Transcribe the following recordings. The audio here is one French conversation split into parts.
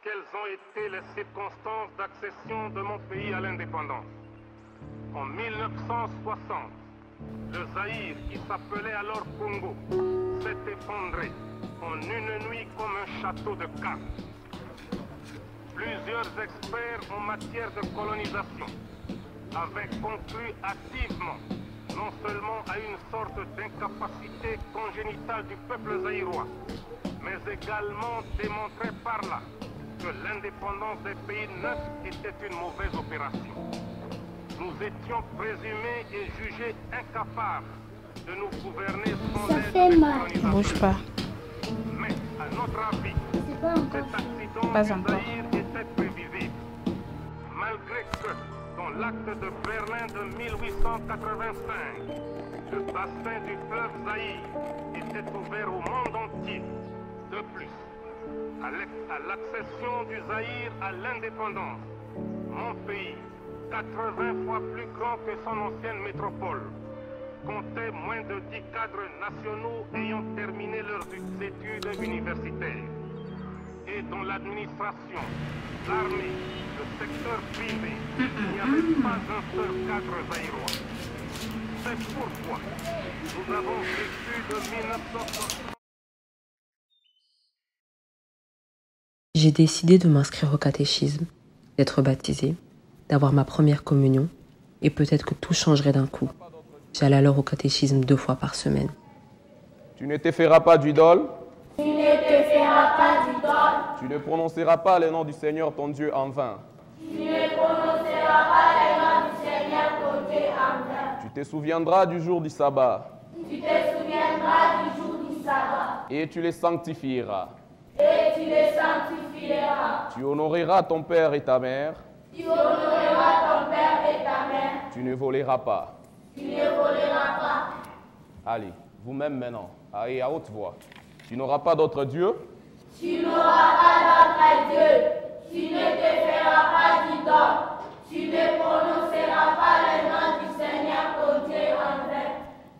Quelles ont été les circonstances d'accession de mon pays à l'indépendance? En 1960, le Zaïre, qui s'appelait alors Congo, s'est effondré en une nuit comme un château de cartes. Plusieurs experts en matière de colonisation avaient conclu hâtivement non seulement à une sorte d'incapacité congénitale du peuple zaïrois, mais également démontré par là que l'indépendance des pays neufs était une mauvaise opération. Nous étions présumés et jugés incapables de nous gouverner sans l'aide des colonisateurs. Bouge pas. Mais, à notre avis, cet accident du Zaïre était prévisible. Malgré que, dans l'acte de Berlin de 1885, le bassin du fleuve Zaïre était ouvert au monde entier. De plus, à l'accession du Zaïre à l'indépendance, mon pays, 80 fois plus grand que son ancienne métropole, comptait moins de 10 cadres nationaux ayant terminé leurs études universitaires. Et dans l'administration, l'armée, le secteur privé, il n'y avait pas un seul cadre zaïrois. C'est pourquoi nous avons vécu de 1960. J'ai décidé de m'inscrire au catéchisme, d'être baptisée, d'avoir ma première communion, et peut-être que tout changerait d'un coup. J'allais alors au catéchisme 2 fois par semaine. Tu ne te feras pas d'idole. Tu ne te feras pas d'idole. Tu ne prononceras pas le nom du Seigneur ton Dieu en vain. Tu ne prononceras pas le nom du Seigneur ton Dieu en vain. Tu te souviendras du jour du sabbat. Tu te souviendras du jour du sabbat. Et tu les sanctifieras. Et tu les sanctifieras. Tu honoreras ton père et ta mère. Tu honoreras ton père et ta mère. Tu ne voleras pas. Tu ne voleras pas. Allez, vous-même maintenant, et à haute voix. Tu n'auras pas d'autre Dieu. Tu n'auras pas d'autre Dieu. Tu ne te feras pas d'idole. Tu ne prononceras pas le nom du Seigneur ton Dieu en vain.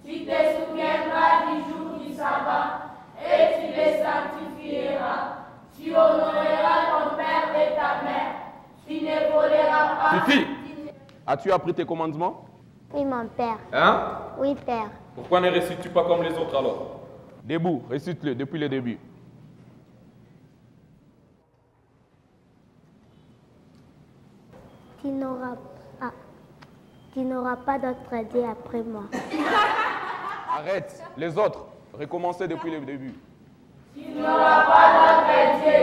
Tu te souviendras du jour du sabbat et tu les sanctifieras. Tu honoreras ton père et ta mère. Tu ne voleras pas. Fifi, as-tu appris tes commandements? Oui, mon père. Hein? Oui, père. Pourquoi ne récites-tu pas comme les autres alors? Debout, récite-le depuis le début. Tu n'auras pas d'autre Dieu après moi. Arrête, les autres, recommencez depuis le début. Tu n'auras pas d'autre Dieu.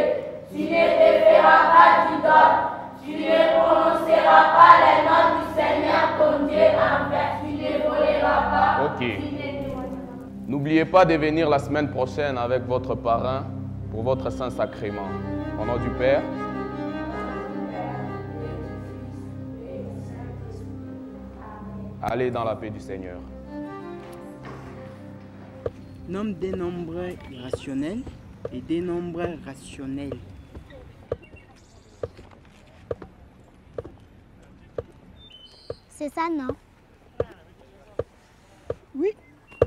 Tu ne te feras pas d'idole. Tu ne prononceras pas le nom du Seigneur ton Dieu en vain. Tu ne voleras pas. Ok. N'oubliez pas de venir la semaine prochaine avec votre parrain pour votre Saint-Sacrement. Au nom du Père. Allez dans la paix du Seigneur. Nomme des nombres irrationnels et des nombres rationnels. C'est ça, non? Oui,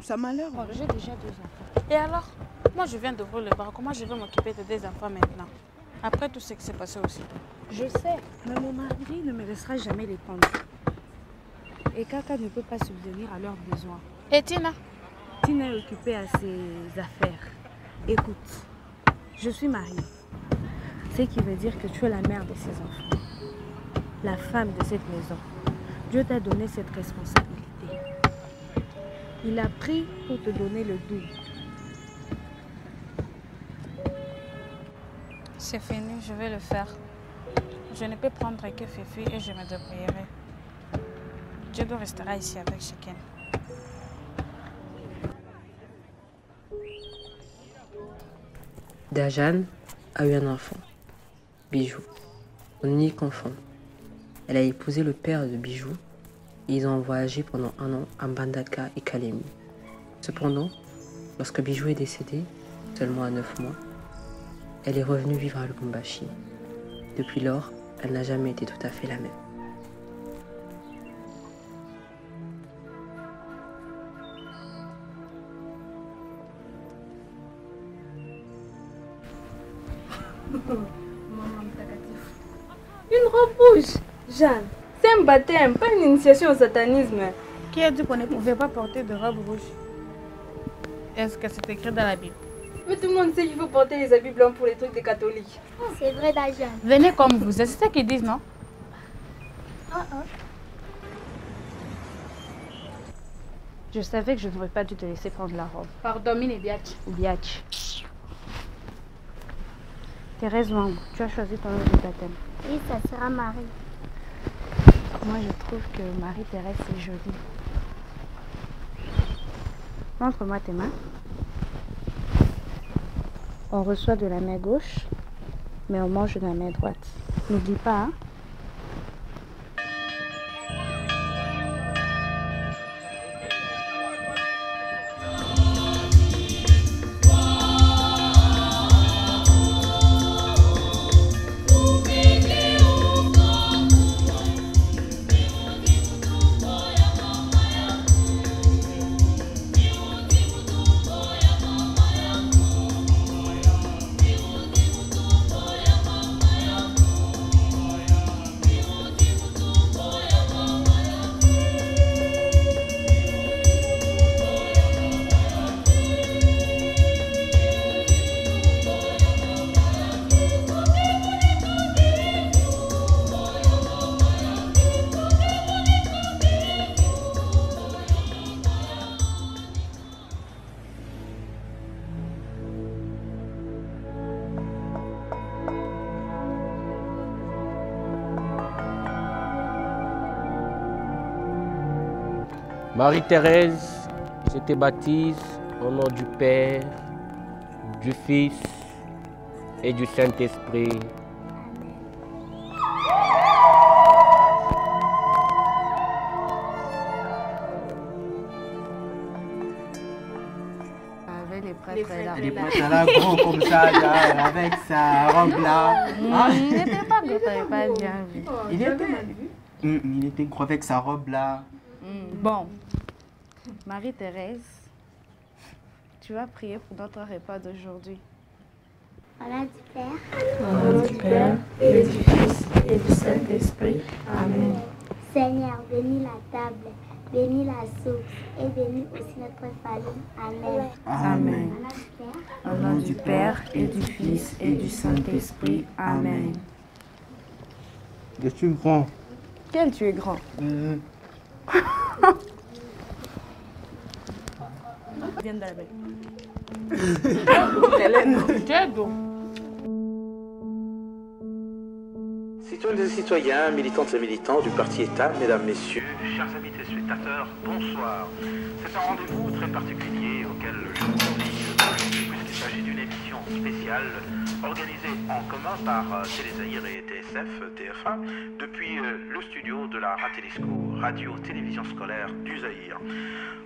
ça m'a l'air. Oh, j'ai déjà 2 enfants. Et alors? Moi, je viens d'ouvrir le bar. Comment je vais m'occuper de 2 enfants maintenant? Après tout ce qui s'est passé aussi. Je sais, mais mon mari ne me laissera jamais les prendre. Et Kaka ne peut pas subvenir à leurs besoins. Et Tina? Tina est occupée à ses affaires. Écoute, je suis mariée. Ce qui veut dire que tu es la mère de ses enfants. La femme de cette maison. Dieu t'a donné cette responsabilité. Il a pris pour te donner le double. C'est fini, je vais le faire. Je ne peux prendre que Fifi et je me débrouillerai. Dieu restera ici avec chacun. Dajane a eu un enfant, Bijou, son unique enfant. Elle a épousé le père de Bijou et ils ont voyagé pendant 1 an à Mbandaka et Kalemi. Cependant, lorsque Bijou est décédée, seulement à 9 mois, elle est revenue vivre à Lubumbashi. Depuis lors, elle n'a jamais été tout à fait la même. Maman Une robe rouge. Jeanne, c'est un baptême, pas une initiation au satanisme. Qui a dit qu'on ne pouvait pas porter de robe rouge? Est-ce que c'est écrit dans la Bible? Mais tout le monde sait qu'il faut porter les habits blancs pour les trucs des catholiques. C'est vrai, Jeanne. Venez comme vous êtes, c'est ce qu'ils disent, non? Je savais que je n'aurais pas dû te laisser prendre la robe. Pardon, Mine Biatch. Biatch. Thérèse Wang, tu as choisi ton nom de baptême. Oui, ça sera Marie. Moi, je trouve que Marie-Thérèse, c'est joli. Montre-moi tes mains. On reçoit de la main gauche, mais on mange de la main droite. N'oublie pas, hein? Marie-Thérèse, je te baptise au nom du Père, du Fils et du Saint-Esprit. Les prêtres là. Les prêtres là, gros comme ça, là, avec sa robe là. Il n'était pas gros, t'avais pas bien vu. Il était gros avec sa robe là. Bon, Marie-Thérèse, tu vas prier pour notre repas d'aujourd'hui. Au nom du Père, Au nom du Père, et du Fils, et du Saint-Esprit. Amen. Seigneur, bénis la table, bénis la soupe et bénis aussi notre famille. Amen. Amen. Au nom du Père, Au nom du Père, et du Fils, et du Saint-Esprit. Amen. Je suis grand. Quel tu es grand? Viens de la belle. Citoyennes et citoyens, militantes et militants du parti État, mesdames, messieurs, Chers amis téléspectateurs, bonsoir. C'est un rendez-vous très particulier auquel je vous oblige puisqu'il s'agit d'une émission spéciale organisée en commun par Télézahir et TSF, TF1, depuis le studio de la Ratelisco, radio-télévision scolaire du Zaïre.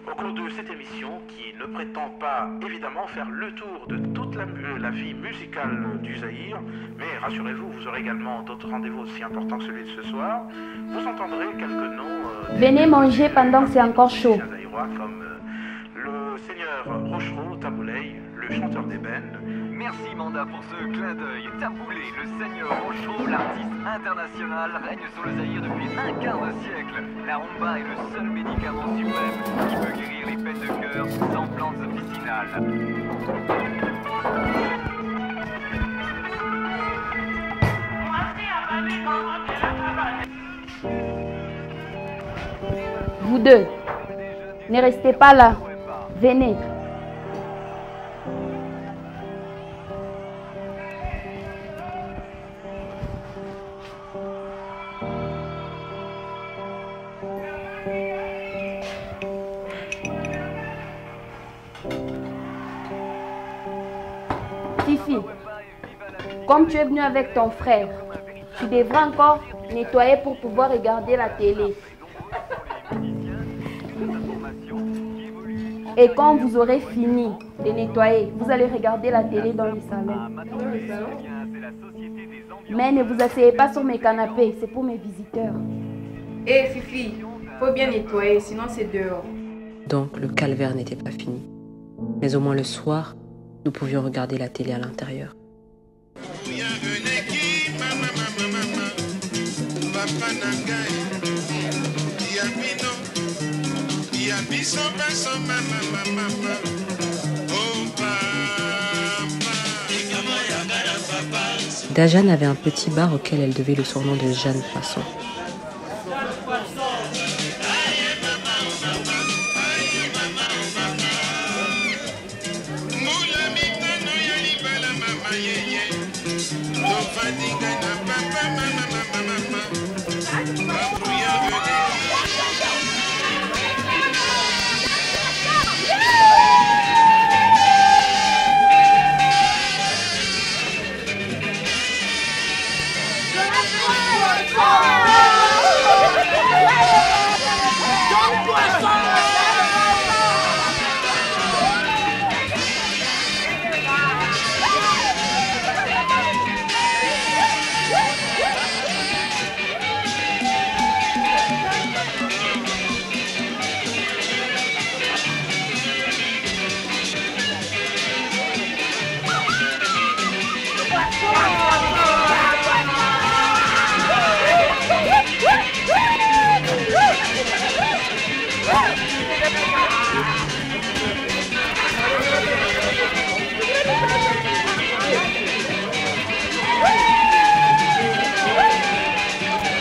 Au cours de cette émission, qui ne prétend pas évidemment faire le tour de toute la vie musicale du Zaïre, mais rassurez-vous, vous aurez également d'autres rendez-vous aussi importants que celui de ce soir, vous entendrez quelques noms... Venez manger pendant que c'est encore chaud. Comme le seigneur Rochereau Taboulay, le chanteur d'ébène. Merci Manda pour ce clin d'œil. Taboulay, le seigneur Rochereau, l'artiste international, règne sur le Zaïre depuis un quart de siècle. La rumba est le seul médicament suprême qui peut guérir les peines de cœur sans plantes officinales. Vous deux, ne restez pas là. Venez. Fifi, comme tu es venu avec ton frère, tu devras encore nettoyer pour pouvoir regarder la télé. Et quand vous aurez fini de nettoyer, vous allez regarder la télé dans le salon. Mais ne vous asseyez pas sur mes canapés, c'est pour mes visiteurs. Hé Fifi, faut bien nettoyer, sinon c'est dehors. Donc le calvaire n'était pas fini. Mais au moins le soir, nous pouvions regarder la télé à l'intérieur. Dajane avait un petit bar auquel elle devait le surnom de Jeanne Poisson.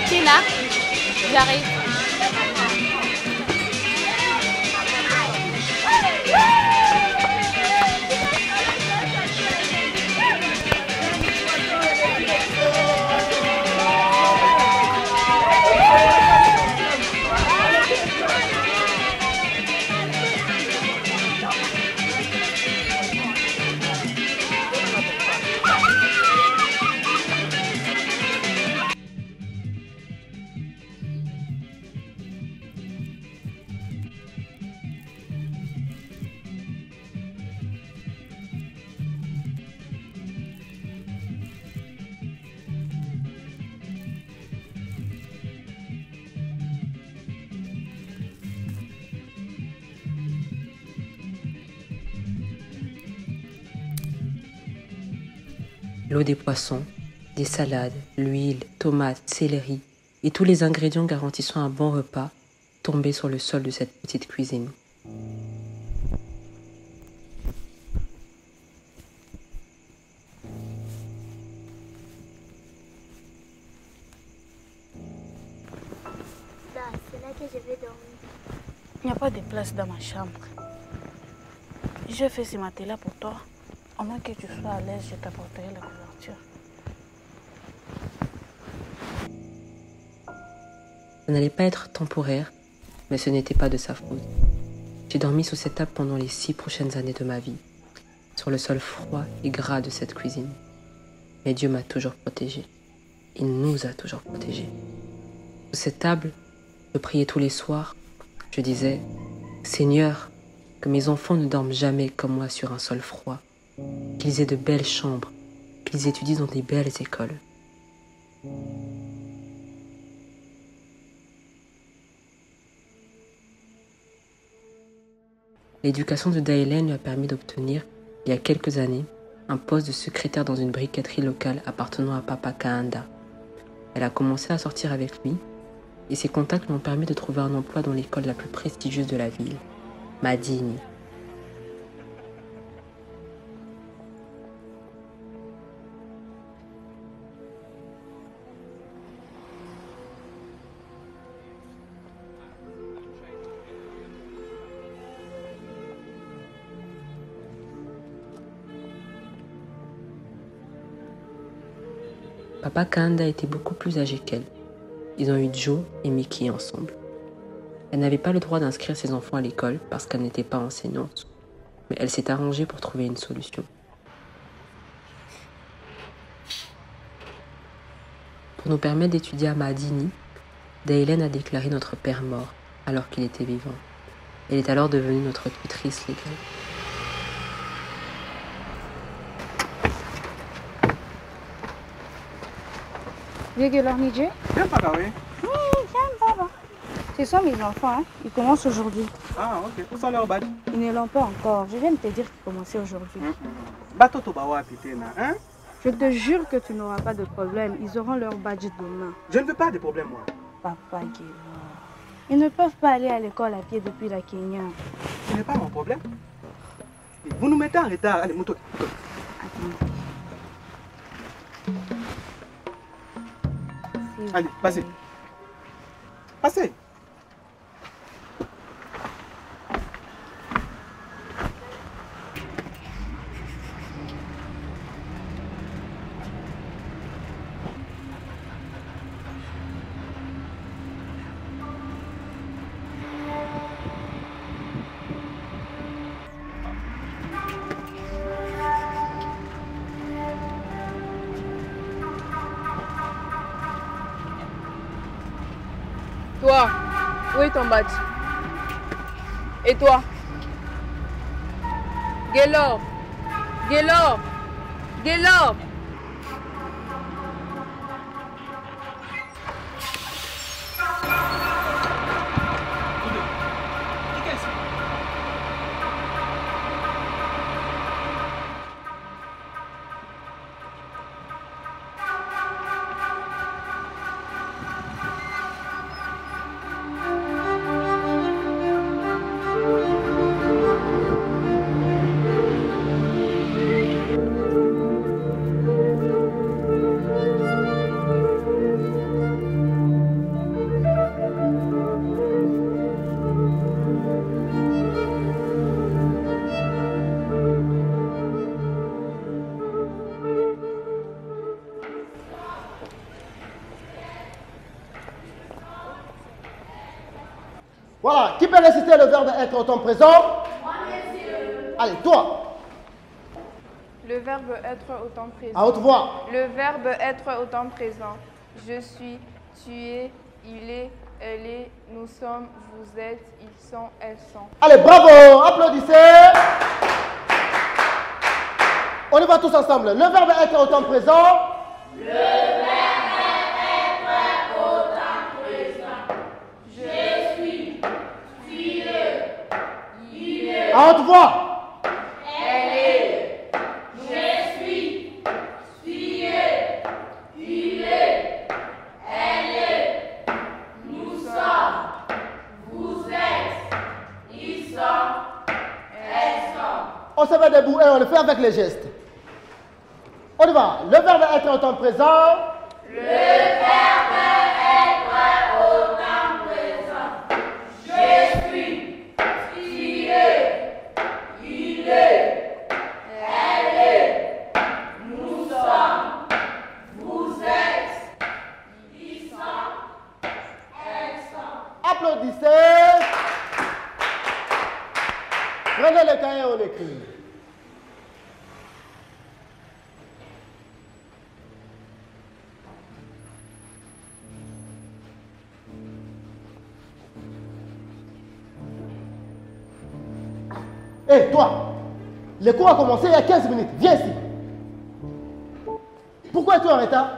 Tina, j'arrive. L'eau des poissons, des salades, l'huile, tomates, céleri et tous les ingrédients garantissant un bon repas tombaient sur le sol de cette petite cuisine. C'est là que je vais dormir. Il n'y a pas de place dans ma chambre. J'ai fait ce matelas pour toi. À moins que tu sois à l'aise, je t'apporterai la couverture. Ça n'allait pas être temporaire, mais ce n'était pas de sa faute. J'ai dormi sous cette table pendant les 6 prochaines années de ma vie, sur le sol froid et gras de cette cuisine. Mais Dieu m'a toujours protégée. Il nous a toujours protégés. Sous cette table, je priais tous les soirs. Je disais, Seigneur, que mes enfants ne dorment jamais comme moi sur un sol froid, qu'ils aient de belles chambres, qu'ils étudient dans des belles écoles. L'éducation de Daëlen lui a permis d'obtenir, il y a quelques années, un poste de secrétaire dans une briqueterie locale appartenant à Papa Kahanda. Elle a commencé à sortir avec lui et ses contacts lui ont permis de trouver un emploi dans l'école la plus prestigieuse de la ville, Madini. Papa Kahanda était beaucoup plus âgé qu'elle. Ils ont eu Joe et Mickey ensemble. Elle n'avait pas le droit d'inscrire ses enfants à l'école parce qu'elle n'était pas enseignante. Mais elle s'est arrangée pour trouver une solution. Pour nous permettre d'étudier à Madini, Daëlen a déclaré notre père mort alors qu'il était vivant. Elle est alors devenue notre tutrice légale. Viens par là, oui. Oui, j'aime papa. Ce sont mes enfants, hein. Ils commencent aujourd'hui. Ah, ok. Où sont leurs badges? Ils ne l'ont pas encore. Je viens de te dire qu'ils commençaient aujourd'hui. Bateau Bawa Pitena, hein? Je te jure que tu n'auras pas de problème. Ils auront leur badge demain. Je ne veux pas de problème, moi. Papa Guéva. Ils ne peuvent pas aller à l'école à pied depuis la Kenya. Ce n'est pas mon problème. Vous nous mettez en retard. Allez, monte. Allez, passez. Passez. Toi, où est ton badge? Et toi? Gaylord, Gaylord, Gaylord. Voilà, qui peut réciter le verbe être au temps présent? Moi, monsieur. Allez, toi. Le verbe être au temps présent. À haute voix. Le verbe être au temps présent. Je suis, tu es, il est, elle est, nous sommes, vous êtes, ils sont, elles sont. Allez, bravo, applaudissez. On y va tous ensemble. Le verbe être au temps présent. Le verbe être au temps présent. Je suis, tu es, il est. À haute voix. Elle est. Je suis, tu es, il est. Elle est. Nous sommes, vous êtes, ils sont, elles sont. On se met debout et on le fait avec les gestes. On y va. Le verbe être au temps présent. Le verbe être au temps présent. Je suis, tu es, il est, elle est, nous sommes, vous êtes, ils sont, elles sont. Applaudissez. Prenez le cahier, on écrit. Hé, toi, le cours a commencé il y a 15 minutes. Viens ici. Pourquoi es-tu en retard?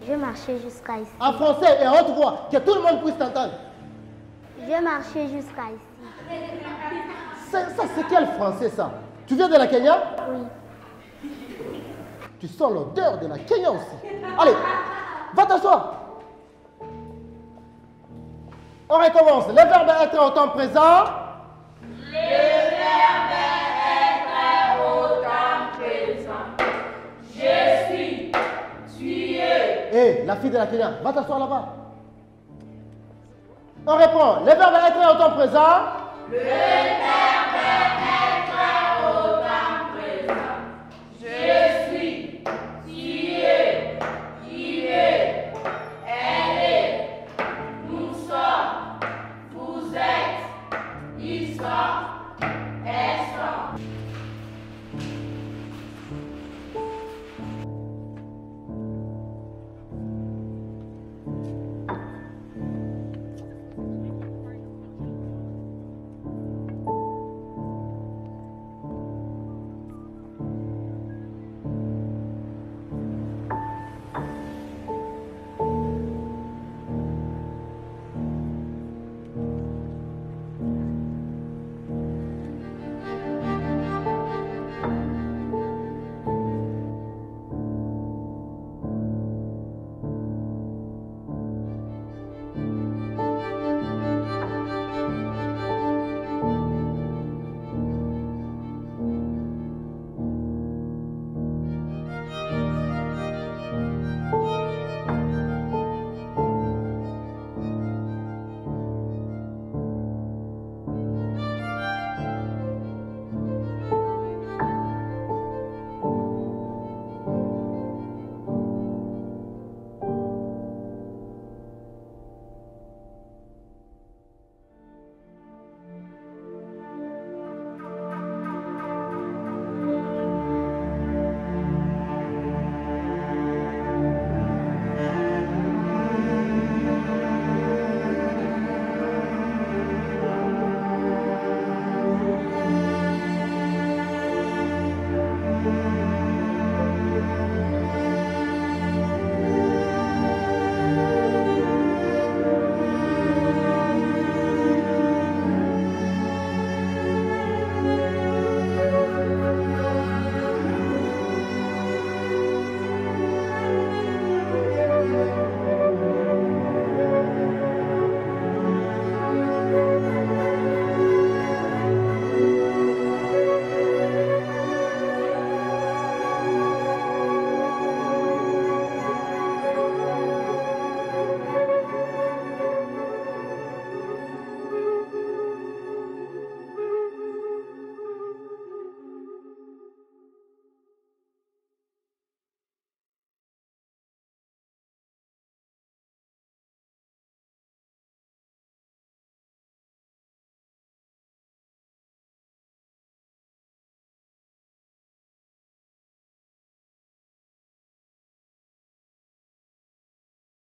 Je marchais jusqu'à ici. En français et en haute voix, que tout le monde puisse t'entendre. Je marchais jusqu'à ici. Ça, c'est quel français, ça? Tu viens de la Kenya? Oui. Tu sens l'odeur de la Kenya aussi. Allez, va t'asseoir. On recommence. Le verbe être au temps présent. Le verbe être au temps présent. Je suis, tu es. Hé, la fille de la Kenya, va t'asseoir là-bas. On reprend. Le verbe être au temps présent. Le verbe